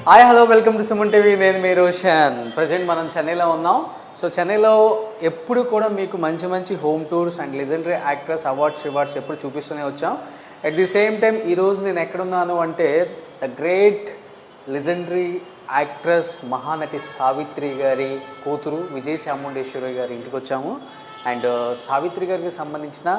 Hi hello welcome to Suman TV. నేను మీ Roshan. Present మనం చెన్నైలో ఉన్నాం. సో చెన్నైలో ఎప్పుడు కూడా మీకు మంచి మంచి home tours and legendary actress awards ఎప్పుడు చూపిస్తూనే వచ్చాం. అట్ ది సేమ్ టైం ఈరోజు నేను ఎక్కడున్నాను అంటే the great legendary actress Mahanati Savitri గారి కూతురు విజయ్ చాముండేశ్వరి గారి ఇంటికి వచ్చాము. అండ్ సావిత్రి గారికి సంబంధించిన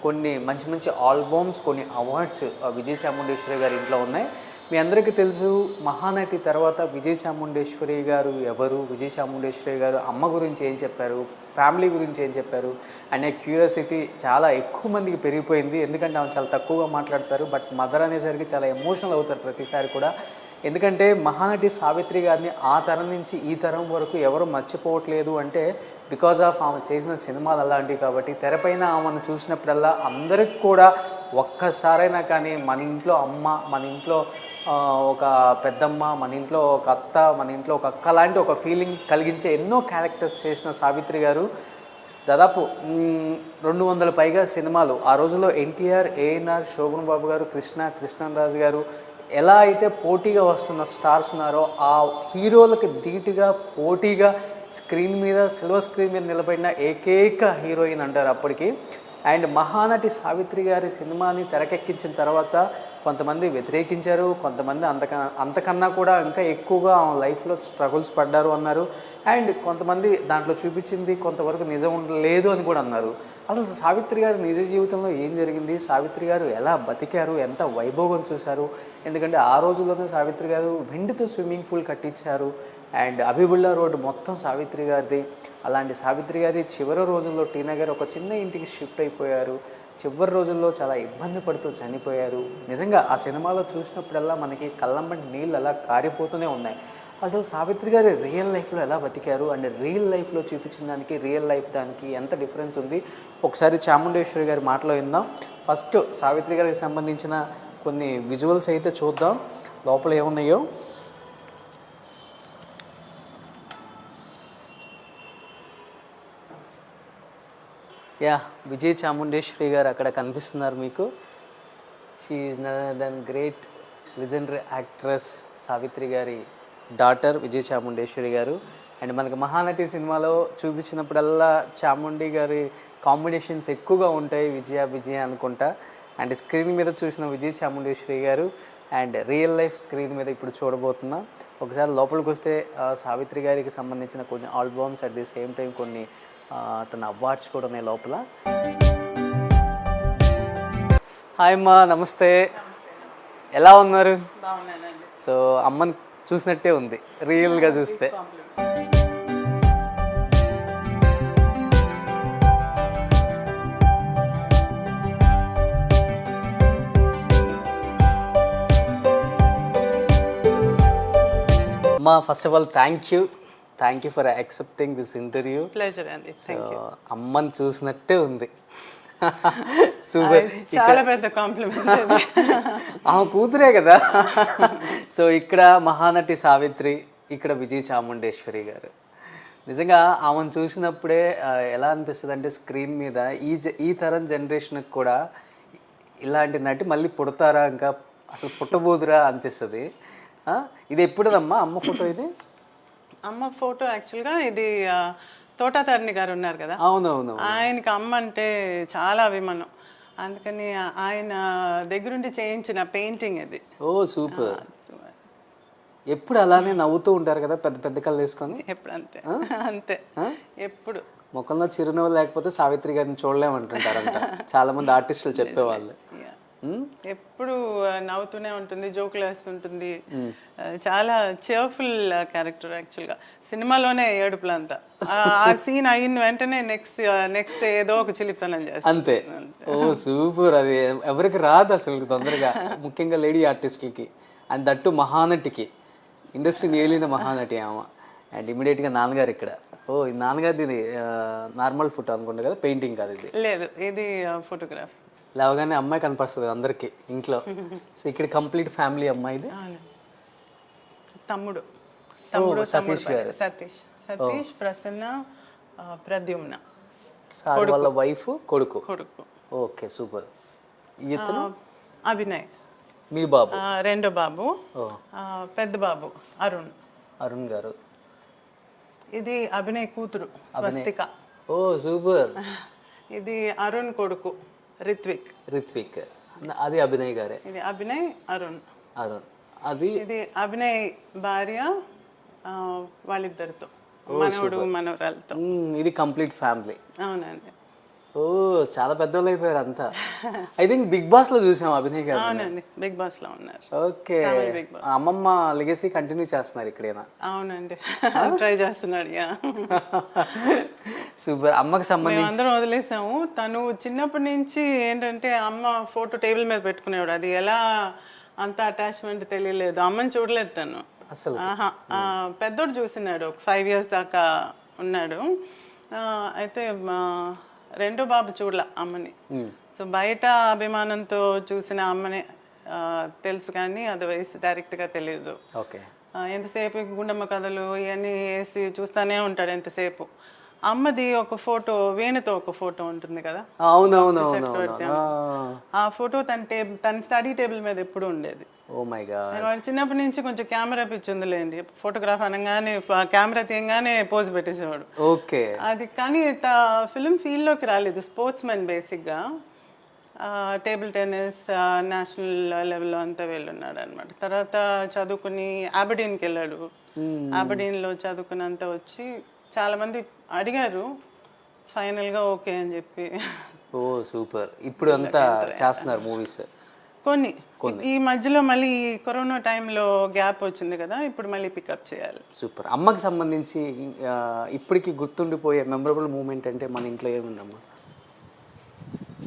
కొన్ని మంచి మంచి ఆల్బమ్స్, కొన్ని అవార్డ్స్ విజయ్ చాముండేశ్వరి గారి ఇంట్లో ఉన్నాయి. మీ అందరికీ తెలుసు, మహానటి తర్వాత విజయ్ చాముండేశ్వరి గారు ఎవరు, విజయ్ చాముండేశ్వరి గారు అమ్మ గురించి ఏం చెప్పారు, ఫ్యామిలీ గురించి ఏం చెప్పారు అనే క్యూరియాసిటీ చాలా ఎక్కువ మందికి పెరిగిపోయింది. ఎందుకంటే ఆమె చాలా తక్కువగా మాట్లాడతారు, బట్ మదర్ అనేసరికి చాలా ఎమోషనల్ అవుతారు ప్రతిసారి కూడా. ఎందుకంటే మహానటి సావిత్రి గారిని ఆ తరం నుంచి ఈ తరం వరకు ఎవరు మర్చిపోవట్లేదు అంటే బికాజ్ ఆఫ్ ఆమె చేసిన సినిమాలు అలాంటివి. కాబట్టి తెరపైన ఆమెను చూసినప్పుడల్లా అందరికి కూడా ఒక్కసారైనా కానీ మన ఇంట్లో అమ్మ, మన ఇంట్లో ఒక పెద్దమ్మ, మన ఇంట్లో ఒక అత్త, మన ఇంట్లో ఒక అక్క లాంటి ఒక ఫీలింగ్ కలిగించే ఎన్నో క్యారెక్టర్స్ చేసిన సావిత్రి గారు దాదాపు 200 పైగా సినిమాలు. ఆ రోజుల్లో ఎన్టీఆర్, ఏఎన్ఆర్, శోభన్ బాబు గారు, కృష్ణరాజు గారు ఎలా అయితే పోటీగా వస్తున్న స్టార్స్ ఉన్నారో ఆ హీరోలకు ధీటుగా పోటీగా స్క్రీన్ మీద, సిల్వర్ స్క్రీన్ మీద నిలబడిన ఏకైక హీరోయిన్ అంటారు అప్పటికి. అండ్ మహానటి సావిత్రి గారి సినిమాని తెరకెక్కించిన తర్వాత కొంతమంది వ్యతిరేకించారు, కొంతమంది అంతకన్నా కూడా ఇంకా ఎక్కువగా లైఫ్లో స్ట్రగుల్స్ పడ్డారు అన్నారు. అండ్ కొంతమంది దాంట్లో చూపించింది కొంతవరకు నిజం లేదు అని కూడా అన్నారు. అసలు సావిత్రి గారి నిజ జీవితంలో ఏం జరిగింది, సావిత్రి గారు ఎలా బతికారు, ఎంత వైభోగం చూశారు. ఎందుకంటే ఆ రోజుల్లోనే సావిత్రి గారు వెండితో స్విమ్మింగ్ పూల్ కట్టించారు. అండ్ అబిబుల్లా రోడ్డు మొత్తం సావిత్రి గారిది. అలాంటి సావిత్రి గారి చివరి రోజుల్లో టీనగర్ ఒక చిన్న ఇంటికి షిఫ్ట్ అయిపోయారు. చివరి రోజుల్లో చాలా ఇబ్బంది పడుతూ చనిపోయారు. నిజంగా ఆ సినిమాలో చూసినప్పుడల్లా మనకి కళ్ళంబడి నీళ్ళు అలా కారిపోతూనే ఉన్నాయి. అసలు సావిత్రి గారి రియల్ లైఫ్లో ఎలా బతికారు అండ్ రియల్ లైఫ్లో చూపించిన దానికి రియల్ లైఫ్ దానికి ఎంత డిఫరెన్స్ ఉంది ఒకసారి చాముండేశ్వరి గారి మాటలో విందాం. ఫస్ట్ సావిత్రి గారికి సంబంధించిన కొన్ని విజువల్స్ అయితే చూద్దాం లోపల ఏమున్నాయో. విజయ్ చాముండేశ్వరి గారు అక్కడ కనిపిస్తున్నారు మీకు. She is nother than great legendary actress Savitri గారి డాటర్ విజయ్ చాముండేశ్వరి గారు. అండ్ మనకి మహానటి సినిమాలో చూపించినప్పుడల్లా చాముండి గారి కాంబినేషన్స్ ఎక్కువగా ఉంటాయి, విజయ అనుకుంటా. అండ్ స్క్రీన్ మీద చూసిన విజయ్ చాముండేశ్వరి గారు అండ్ రియల్ లైఫ్ స్క్రీన్ మీద ఇప్పుడు చూడబోతున్నాం. ఒకసారి లోపలికి వస్తే సావిత్రి గారికి సంబంధించిన కొన్ని albums, at the same time కొన్ని తన అవార్డ్స్ కూడా ఉన్నాయి లోపల. హాయ్ అమ్మా, నమస్తే. ఎలా ఉన్నారు? సో అమ్మని చూసినట్టే ఉంది రియల్గా చూస్తే. అమ్మా, first of all thank you for accepting this interview. Pleasure అండి. అమ్మని చూసినట్టే ఉంది. సూపర్. చాలా పెద్ద కాంప్లిమెంట్. ఆమె కూతురే కదా. సో ఇక్కడ మహానటి సావిత్రి, ఇక్కడ విజయ్ చాముండేశ్వరి గారు. నిజంగా ఆమెను చూసినప్పుడే ఎలా అనిపిస్తుంది అంటే స్క్రీన్ మీద ఈ తరం జనరేషన్కి కూడా ఇలాంటి నటి మళ్ళీ పుడతారా, ఇంకా అసలు పుట్టబోదురా అనిపిస్తుంది. ఇది ఎప్పుడుదమ్మా అమ్మ ఫోటో? ఇది అమ్మ ఫోటో యాక్చువల్గా ఇది తోటాతరణి గారు ఉన్నారు కదా, అవునవును, ఆయనకి అమ్మ అంటే చాలా అభిమానం. అందుకని ఆయన దగ్గరుండి చేయించిన పెయింటింగ్ ఇది. ఓ సూపర్. ఎప్పుడు అలానే నవ్వుతూ ఉంటారు కదా, పెద్ద పెద్ద కళ్ళు వేసుకొని. ఎప్పుడు అంతే అంతే, ఎప్పుడు ముఖంలో చిరునవ్వు లేకపోతే సావిత్రి గారిని చూడలేమంటుంటారంట చాలా మంది ఆర్టిస్టులు చెప్పేవాళ్ళు. ఎప్పుడు నవ్వుతూనే ఉంటుంది, జోకులు వేస్తుంటుంది. చాలా చేర్ఫుల్ క్యారెక్టర్ యాక్చువల్గా. సినిమాలోనే ఏడుపులంతా. ఆ సీన్ అయిన వెంటనే నెక్స్ట్ ఏదో ఒక చిలిపితనం చేస్తుంది అంతే. ఓ సూపర్. అది ఎవరికి రాదు అసలు తొందరగా, ముఖ్యంగా లేడీ ఆర్టిస్టులకి. అండ్ దట్టు మహానటికి, ఇండస్ట్రీని ఏలిన మహానటి ఆమె. అండ్ ఇమీడియట్గా నాన్నగారు ఇక్కడ. ఓ ఈ నాన్నగారిది నార్మల్ ఫోటో అనుకుంటా కదా, పెయింటింగ్ కాదు ఇది? లేదు, ఇది ఫోటోగ్రాఫ్. లేవగానే అమ్మాయి కనిపిస్తుంది అందరికి ఇంట్లో. సో ఇక్కడ కంప్లీట్ ఫ్యామిలీ అమ్మాయిది. తమ్ముడు సతీష్ గారు. సతీష్, ప్రసన్న, ప్రద్యుమ్న. సార్ వాళ్ళ వైఫ్, కొడుకు. కొడుకు. Okay super. అభినయ్. మీ బాబు రెండో బాబు, ఓ పెద్ద బాబు అరుణ్. అరుణ్ గారు. ఇది అభినయ్ కూతురు స్వస్తిక. ఓ సూపర్. ఇది అరుణ్ కొడుకు రిత్విక్. రిత్విక్. అది అభినయ్ గారే. ఇది అభినయ్ అరుణ్. అరుణ్. అది ఇది అభినయ్ భార్య వాళ్ళిద్దరితో, మనవడు మనవరాలతో. ఇది కంప్లీట్ ఫ్యామిలీ. అవునండి. ఓ చాలా పెద్దోళ్ళు అయిపోయారు అంతా. ఐ థింక్ బిగ్ బాస్ లో చూసాం అభినయ్ గారు. అవునండి, బిగ్ బాస్ లో ఉన్నారు. ఓకే. అమ్మమ్మ లెగసీ కంటిన్యూ చేస్తున్నారు ఇక్కడేనా? అవునండి, ట్రై చేస్తున్నాడు. సూపర్. అమ్మకి సంబంధించి అందరం వదిలేసాము. తను చిన్నప్పటి నుంచి ఏంటంటే అమ్మ ఫోటో టేబుల్ మీద పెట్టుకునేవాడు. అది ఎలా అంత అటాచ్మెంట్ తెలియలేదు. అమ్మని చూడలేదు తను అసలు. పెద్దోడు చూసినాడు, ఒక 5 years దాకా ఉన్నాడు. అయితే రెండో బాబు చూడలే అమ్మని. సో బయట అభిమానంతో చూసిన అమ్మని తెలుసు, కానీ అదర్వైజ్ డైరెక్ట్గా తెలియదు. ఓకే. ఎంతసేపు గుండమ్మ కథలు ఇవన్నీ వేసి చూస్తానే ఉంటాడు ఎంతసేపు. అమ్మది ఒక ఫోటో, వేణుతో ఒక ఫోటో ఉంటుంది కదా, చక్రవర్తి. ఆ ఫోటో తన స్టడీ టేబుల్ మీద ఎప్పుడు ఉండేది. Oh my god. వాళ్ళు చిన్నప్పటి నుంచి కొంచెం కెమెరా పిచ్చి ఉందిలేండి. ఫోటోగ్రాఫ్ అనగానే కెమెరా తీయగానే పోజ్ పెట్టేసేవాడు. ఓకే. అది కానీ ఫిల్మ్ ఫీల్డ్లోకి రాలేదు. స్పోర్ట్స్ మెన్ బేసిక్గా. టేబుల్ టెన్నిస్ నేషనల్ లెవెల్లో అంతా వెళ్ళున్నాడు అనమాట. తర్వాత చదువుకుని అబర్డీన్కి వెళ్ళాడు. అబర్డీన్లో చదువుకున్నంత వచ్చి చాలా మంది అడిగారు, ఫైనల్గా ఓకే అని చెప్పి. ఓ సూపర్. ఇప్పుడు అంతా చేస్తున్నారు మూవీస్ కొన్ని. ఈ మధ్యలో మళ్ళీ కరోనా టైంలో గ్యాప్ వచ్చింది కదా, ఇప్పుడు మళ్ళీ పికప్ చేయాలి. సూపర్. అమ్మకి సంబంధించి ఇప్పటికి గుర్తుండిపోయే మెమరబుల్ మూమెంట్ అంటే మన ఇంట్లో ఏముందమ్మా?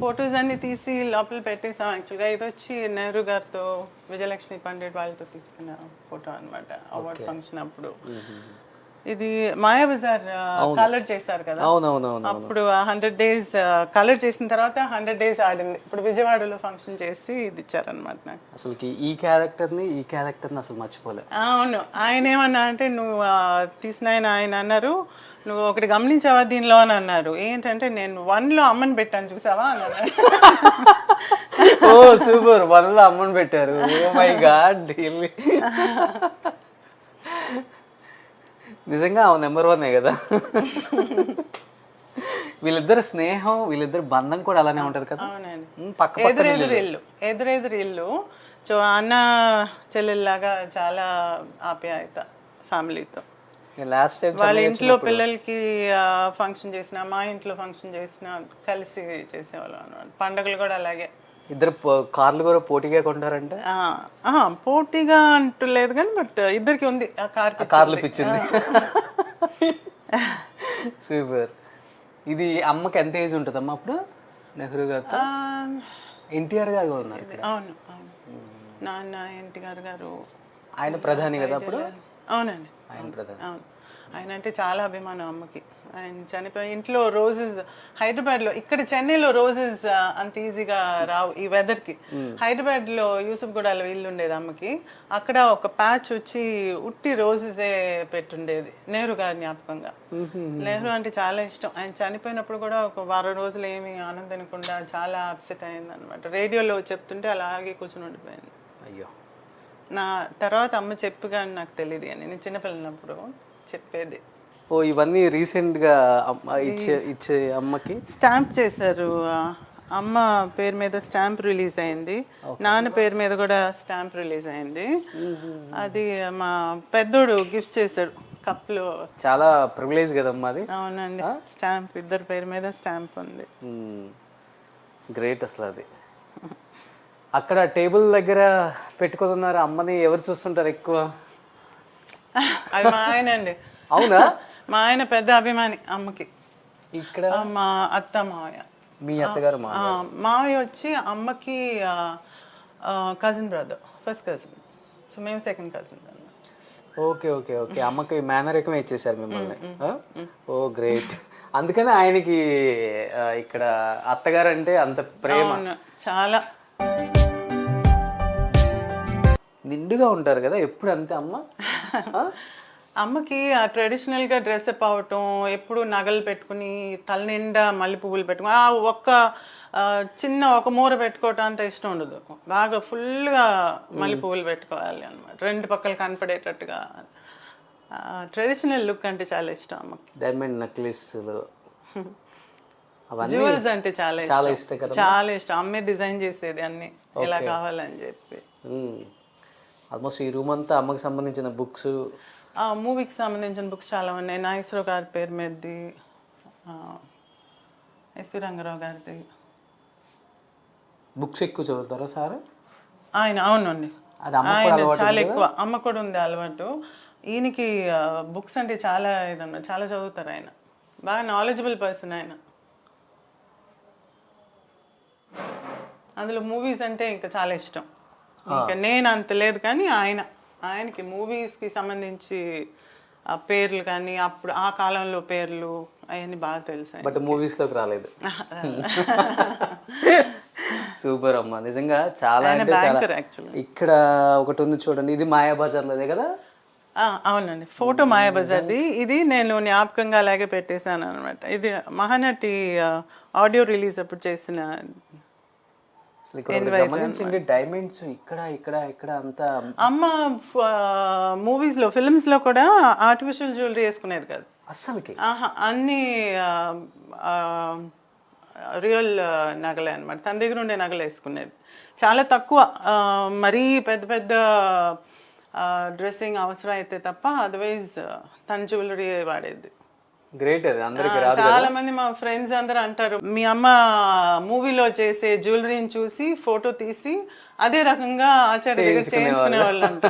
ఫొటోస్ అన్ని తీసి లోపల పెట్టేసాం. యాక్చువల్గా ఇది వచ్చి నెహ్రూ గారితో, విజయలక్ష్మి పండిట్ వాళ్ళతో తీసుకున్న ఫోటో అనమాట, అవార్డ్ ఫంక్షన్ అప్పుడు. ఇది మాయాబజార్ కలర్ చేశారు కదా, అప్పుడు 100 days కలర్ చేసిన తర్వాత 100 days ఆడింది. ఇప్పుడు విజయవాడలో ఫంక్షన్ చేసి ఇది ఇచ్చారనమాట నాకు. అసలు ఈ క్యారెక్టర్ని అసలు మర్చిపోలే. అవును. ఆయన ఏమన్నా అంటే, నువ్వు తీసిన ఆయన అన్నారు, నువ్వు ఒకటి గమనించావా దీనిలో అని అన్నారు. ఏంటంటే, నేను 1లో అమ్మని పెట్టాను చూసావా అని అన్నాడు. ఓ సూపర్. 1లో అమ్మని పెట్టారు. Oh my god. నిజంగా నెంబర్ 1 కదా. వీళ్ళిద్దరు స్నేహం, వీళ్ళిద్దరు బంధం కూడా అలానే ఉంటది కదా. అవునండి. ఎదురెదురు ఇల్లు. సో అన్న చెల్లెల్లాగా చాలా ఆప్యాయత ఫ్యామిలీతో. లాస్ట్ టైం వాళ్ళ ఇంట్లో పిల్లలకి ఫంక్షన్ చేసినా, మా ఇంట్లో ఫంక్షన్ చేసినా కలిసి చేసేవాళ్ళం అన్నమాట. పండుగలు కూడా అలాగే. ఇద్దరు కార్లు కూడా పోటీగా కొంటారంటే? పోటీగా అంటూ లేదు కానీ, బట్ ఇద్దరికి ఉంది కార్లు పిచ్చింది. సూపర్. ఇది అమ్మకి ఎంత ఏజ్ ఉంటుందమ్మా అప్పుడు? నెహ్రూ గారు, ఎన్టీఆర్ గారు ఉన్నారు. అవును అవును. నాన్న ఎన్టీఆర్ గారు. ఆయన ప్రధాని కదా అప్పుడు? అవునండి, ఆయన ప్రధాని. అవును. ఆయన అంటే చాలా అభిమానం అమ్మకి. ఆయన చనిపోయి ఇంట్లో రోజెస్, హైదరాబాద్లో, ఇక్కడ చెన్నైలో రోజెస్ అంత ఈజీగా రావు ఈ వెదర్కి. హైదరాబాద్లో యూసుఫ్గూడలో ఇల్లు ఉండేది అమ్మకి. అక్కడ ఒక ప్యాచ్ వచ్చి ఉట్టి రోజెసే పెట్టుండేది నెహ్రూ గారి జ్ఞాపకంగా. నెహ్రూ అంటే చాలా ఇష్టం. ఆయన చనిపోయినప్పుడు కూడా ఒక 10 రోజులు ఏమీ ఆనందనకుండా చాలా అప్సెట్ అయింది అనమాట. రేడియోలో చెప్తుంటే అలాగే కూర్చొని ఉండిపోయింది. అయ్యో. నా తర్వాత అమ్మ చెప్పి కానీ నాకు తెలియదు అని, నేను చిన్నపిల్లనప్పుడు చెప్పేది. ఓ ఇవన్నీ రీసెంట్గా ఇచ్చే అమ్మకి స్టాంప్ చేశారు. అమ్మ పేరు మీద స్టాంప్ రిలీజ్ అయింది, నాన్న పేరు మీద కూడా స్టాంప్ రిలీజ్ అయింది. అది మా పెద్దోడు గిఫ్ట్ చేశాడు కప్లో. చాలా ప్రివిలేజ్ కదమ్మా అది. అవునండి. స్టాంప్, ఇద్దరు పేరు మీద స్టాంప్ ఉంది. గ్రేట్ అసలు అది. అక్కడ టేబుల్ దగ్గర పెట్టుకున్నారు అమ్మని. ఎవరు చూస్తుంటారు ఎక్కువ? అది మా ఆయన అండి. అవునా? మా ఆయన పెద్ద అభిమాని అమ్మకి. ఇక్కడ మా అత్త మావయ్య. మీ అత్తగారు? మావయ్య వచ్చి అమ్మకి cousin brother, first cousin. So మేము second cousin. Okay okay okay. అమ్మకి మేనరికమే ఇచ్చేసారు మిమ్మల్ని. Oh great. అందుకని ఆయనకి ఇక్కడ అత్తగారు అంటే అంత ప్రేమ. చాలా నిండుగా ఉంటారు కదా ఎప్పుడు, అంతే అమ్మ? అమ్మకి ఆ ట్రెడిషనల్గా డ్రెస్అప్ అవటం, ఎప్పుడు నగలు పెట్టుకుని తల నిండా మల్లె పువ్వులు పెట్టుకుని ఆ ఒక్క చిన్న ఒక మూర పెట్టుకోవటం అంత ఇష్టం ఉండదు. బాగా ఫుల్గా మల్లె పువ్వులు పెట్టుకోవాలి అనమాట, రెండు పక్కలు కనపడేటట్టుగా. ట్రెడిషనల్ లుక్ అంటే చాలా ఇష్టం అమ్మకి. డైమండ్ నెక్లెస్లు అవన్నీ జ్యువెల్స్ అంటే చాలా చాలా ఇష్టం, ఇష్టం కదా. చాలా ఇష్టం. అమ్మే డిజైన్ చేసేది అన్ని ఎలా కావాలని చెప్పి. ఆల్మోస్ట్ ఈ రూమ్ అంతా అమ్మకి సంబంధించిన బుక్స్, మూవీకి సంబంధించిన బుక్స్ చాలా ఉన్నాయి. నాగేశ్వరరావు గారి పేరు మీదది, ఎస్వి రంగారావు గారిది. బుక్స్ ఎక్కువ చదువుతారా సార్? ఆయన అవునండి, అది అమ్మ కూడా ఆయన అలవాటు చాలా ఎక్కువ. అమ్మ కూడా ఉంది అలవాటు. ఈయనకి బుక్స్ అంటే చాలా ఇదన్నమాట, చాలా చదువుతారు ఆయన. బాగా నాలెడ్జబుల్ పర్సన్ ఆయన. అందులో మూవీస్ అంటే ఇంకా చాలా ఇష్టం. ఇంకా నేను అంత లేదు కానీ ఆయనకి మూవీస్కి సంబంధించి ఆ పేర్లు కానీ అప్పుడు ఆ కాలంలో పేర్లు అవన్నీ బాగా తెలుసు. బట్ మూవీస్లోకి రాలేదు. సూపర్ అమ్మ, నిజంగా చాలా అంటే చాలా. ఇక్కడ ఒకటి ఉంది చూడండి, ఇది మాయాబజార్లోదే కదా? అవునండి, ఫోటో మాయాబజార్ది. ఇది నేను జ్ఞాపకంగా అలాగే పెట్టేశాను అనమాట. ఇది మహానటి ఆడియో రిలీజ్ అప్పుడు చేసిన. గమనించండి, డైమండ్స్ ఇక్కడ ఇక్కడ ఇక్కడ అంతా. అమ్మ మూవీస్ లో ఫిల్మ్స్ లో కూడా ఆర్టిఫిషియల్ జ్యువెలరీ వేసుకునేది కాదు అస్సలకి. అన్ని రియల్ నగలే అనమాట. తన దగ్గర ఉండే నగలు వేసుకునేది చాలా తక్కువ. మరీ పెద్ద పెద్ద డ్రెస్సింగ్ అవసరం అయితే తప్ప అదర్వైజ్ తన జ్యువెలరీ వాడేది. గ్రేట్, అది అందరికి రాదు. చాలా మంది మా ఫ్రెండ్స్ అందరూ అంటారు, మీ అమ్మ మూవీలో చేసే జ్యువెలరీని చూసి ఫోటో తీసి అదే రకంగా ఆచార్య దగ్గర చేయించుకునే వాళ్ళు అంట.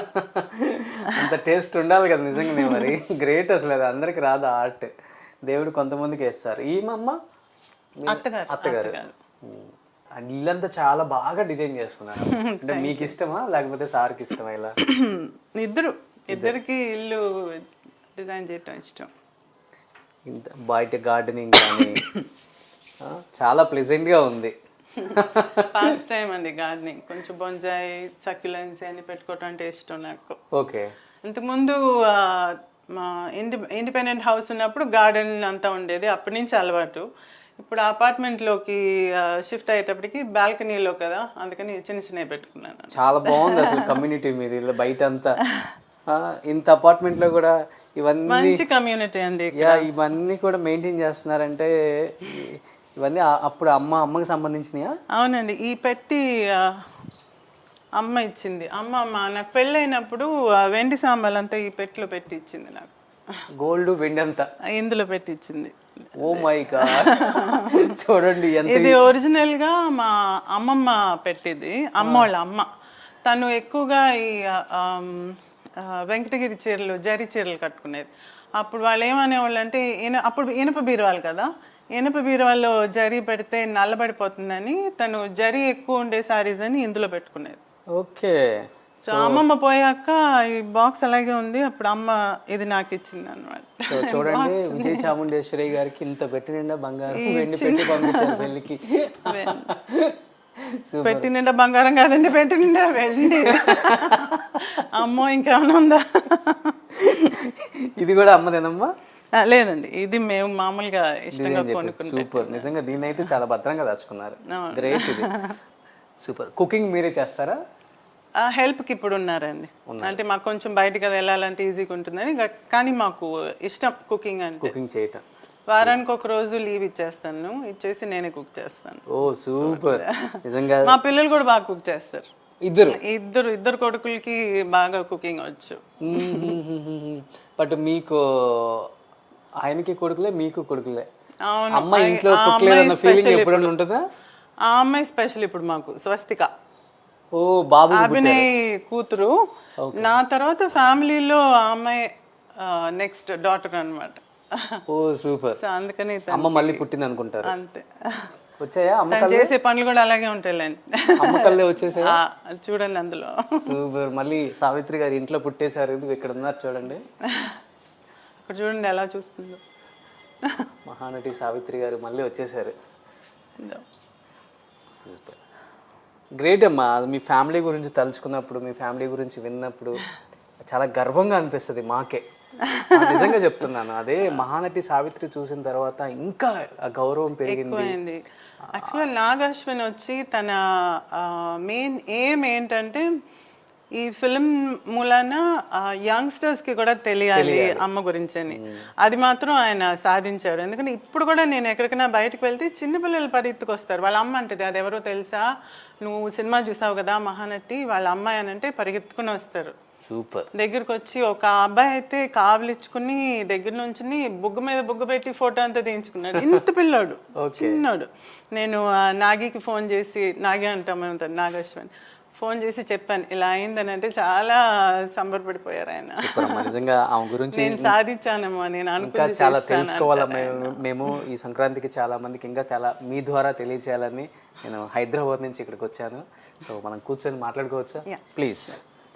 అంత టేస్ట్ ఉండాలి కదా నిజంగానే. మరి గ్రేట్ అసలు, అది అందరికి రాదు ఆర్ట్. దేవుడు కొంతమందికి వేస్తారు. ఈ మా అమ్మ అత్తగారు ఇల్లంతా చాలా బాగా డిజైన్ చేస్తున్నారు. అంటే మీకు ఇష్టమా లేకపోతే సార్కి ఇష్టమా? ఇలా ఇద్దరికి ఇల్లు డిజైన్ చేయటం ఇష్టం. ఇంత బయట గార్డెనింగ్ కానీ చాలా ప్లెజెంట్గా ఉంది. ఫస్ట్ టైం అండి గార్డెనింగ్. కొంచెం బొంజాయి, సక్యులెన్స్ అన్ని పెట్టుకోవటం అంటే ఇష్టం నాకు. ఓకే. ఇంతకుముందు మా ఇండిపెండెంట్ హౌస్ ఉన్నప్పుడు గార్డెన్ అంతా ఉండేది, అప్పటి నుంచి అలవాటు. ఇప్పుడు అపార్ట్మెంట్లోకి షిఫ్ట్ అయ్యేటప్పటికి బాల్కనీలో కదా, అందుకని చిన్న చిన్నవి పెట్టుకున్నాను. చాలా బాగుంది అసలు కమ్యూనిటీ మీద. ఇలా బయట అంతా ఇంత అపార్ట్మెంట్లో కూడా ఇవన్నీ మంచి కమ్యూనిటీ అండి. ఇవన్నీ కూడా మెయింటైన్ చేస్తున్నారంటే ఇవన్నీ అప్పుడు అమ్మకి సంబంధించినయా? అవునండి, ఈ పెట్టి అమ్మ ఇచ్చింది. అమ్మ నాకు పెళ్ళైనప్పుడు వెండి సాంబాలంతా ఈ పెట్టిలో పెట్టి ఇచ్చింది నాకు. గోల్డ్ వెండి అంతా ఇందులో పెట్టి ఇచ్చింది. ఓ మై గాడ్, చూడండి. ఇది ఒరిజినల్ గా మా అమ్మమ్మ పెట్టింది. వాళ్ళ అమ్మ తను ఎక్కువగా ఈ వెంకటగిరి చీరలు, జరీ చీరలు కట్టుకునేది. అప్పుడు వాళ్ళు ఏమనేవాళ్ళు అంటే, అప్పుడు ఇనుప బీరువాలు కదా, ఇనుప బీరువాల్లో జరీ పెడితే నల్లబడిపోతుందని తను జరీ ఎక్కువ ఉండే సారీస్ అని ఇందులో పెట్టుకునేది. ఓకే. సో అమ్మమ్మ పోయాక ఈ బాక్స్ అలాగే ఉంది. అప్పుడు అమ్మ ఇది నాకు ఇచ్చింది అనమాట. చూడండి, విజయ చాముండేశ్వరి గారికి ఇంత పెట్టి నిండా బంగారం వెండి పెట్టి పంపించారు పెళ్ళికి. పెట్టి నిండా బంగారం కాదండి, పెట్టి నిండా వెళ్ళి. అమ్మో ఇంకేమైనా ఉందా? ఇది కూడా అమ్మదేనమ్మా? లేదండి, ఇది మేము మామూలుగా ఇష్టంగా కొనుక్కున్నాం. సూపర్, నిజంగా దీని అయితే చాలా భద్రంగా దాచుకున్నారు. గ్రేట్. ఇది సూపర్. కుకింగ్ మీరే చేస్తారా? హెల్ప్కి ఇప్పుడు ఉన్నారండి. అంటే మాకు కొంచెం బయటకు వెళ్ళాలంటే ఈజీగా ఉంటుందని, కానీ మాకు ఇష్టం కుకింగ్ అంటే. కుకింగ్ చేయటం. వారానికి ఒక రోజు లీవ్ ఇచ్చేస్తాను, ఇచ్చేసి నేనే కుక్ చేస్తాను. ఓ సూపర్. నిజంగా మా పిల్లలు కూడా బాగా కుక్ చేస్తారు. ఇద్దరు కొడుకులకి బాగా కుకింగ్ వచ్చు. బట్ మీకు ఆయనకి కొడుకులే, మీకు కొడుకులే? అవును. అమ్మ ఇంట్లో కుట్టలేదన్న ఫీలింగ్ ఎప్పుడైనా ఉంటుందా? ఆ అమ్మాయి స్పెషల్ ఇప్పుడు మాకు. స్వస్తిక ఓ బాబు అభినయ్ కూతురు. నా తర్వాత ఫ్యామిలీలో ఆ అమ్మాయి నెక్స్ట్ డాటర్ అన్నమాట. ఓ సూపర్. అందుకని అమ్మ మళ్ళీ పుట్టింది అనుకుంటారు. అంతే. వచ్చాయా అమ్మ చేసే పనులు కూడా అలాగే ఉంటాయిలేండి. అమ్మకల్లే వచ్చేసాయా? చూడండి అందులో. సూపర్. మళ్ళీ సావిత్రి గారు ఇంట్లో పుట్టేశారు, ఇక్కడ ఉన్నారు చూడండి. అక్కడ చూడండి ఎలా చూస్తుందో. మహానటి సావిత్రి గారు మళ్ళీ వచ్చేసారు. సూపర్, గ్రేట్ అమ్మా. మీ ఫ్యామిలీ గురించి తలుచుకున్నప్పుడు, మీ ఫ్యామిలీ గురించి విన్నప్పుడు చాలా గర్వంగా అనిపిస్తుంది మాకే. నిజంగా చెప్తున్నాను, అదే మహానటి సావిత్రి చూసిన తర్వాత ఇంకా ఆ గౌరవం పెరిగింది. ఎక్కువైంది. యాక్చువల్గా నాగ్ అశ్విన్ వచ్చి తన మెయిన్ ఎయిమ్ ఏంటంటే ఈ ఫిలిం మూలాన యంగ్స్టర్స్కి కూడా తెలియాలి అమ్మ గురించి అని. అది మాత్రం ఆయన సాధించాడు. ఎందుకంటే ఇప్పుడు కూడా నేను ఎక్కడికైనా బయటకు వెళ్తే చిన్నపిల్లలు పరిగెత్తుకు వస్తారు. వాళ్ళ అమ్మ అంటది, అది ఎవరో తెలుసా, నువ్వు సినిమా చూసావు కదా మహానటి, వాళ్ళ అమ్మాయి అని అంటే పరిగెత్తుకుని వస్తారు. సూపర్. దగ్గరకు వచ్చి ఒక అబ్బాయి అయితే కావులిచ్చుకుని దగ్గర నుంచి బుగ్గ మీద బుగ్గ పెట్టి ఫోటో అంతా తీయించుకున్నాడు. ఇంత పిల్లోడు, చిన్నోడు. నేను నాగికి ఫోన్ చేసి, నాగి అంటాం మేము, నాగశ్వన్ ఫోన్ చేసి చెప్పాను ఇలా అయిందని, అంటే చాలా సంబరపడిపోయారు ఆయన. నిజంగా ఆమె గురించి నేను సాధించానమ్మా, నేను ఇంకా అనుకుని చాలా తెలుసుకోవాలి. మేము ఈ సంక్రాంతికి చాలా మందికి ఇంకా చాలా మీ ద్వారా తెలియచేయాలని నేను హైదరాబాద్ నుంచి ఇక్కడికి వచ్చాను. సో మనం కూర్చొని మాట్లాడుకోవచ్చా ప్లీజ్?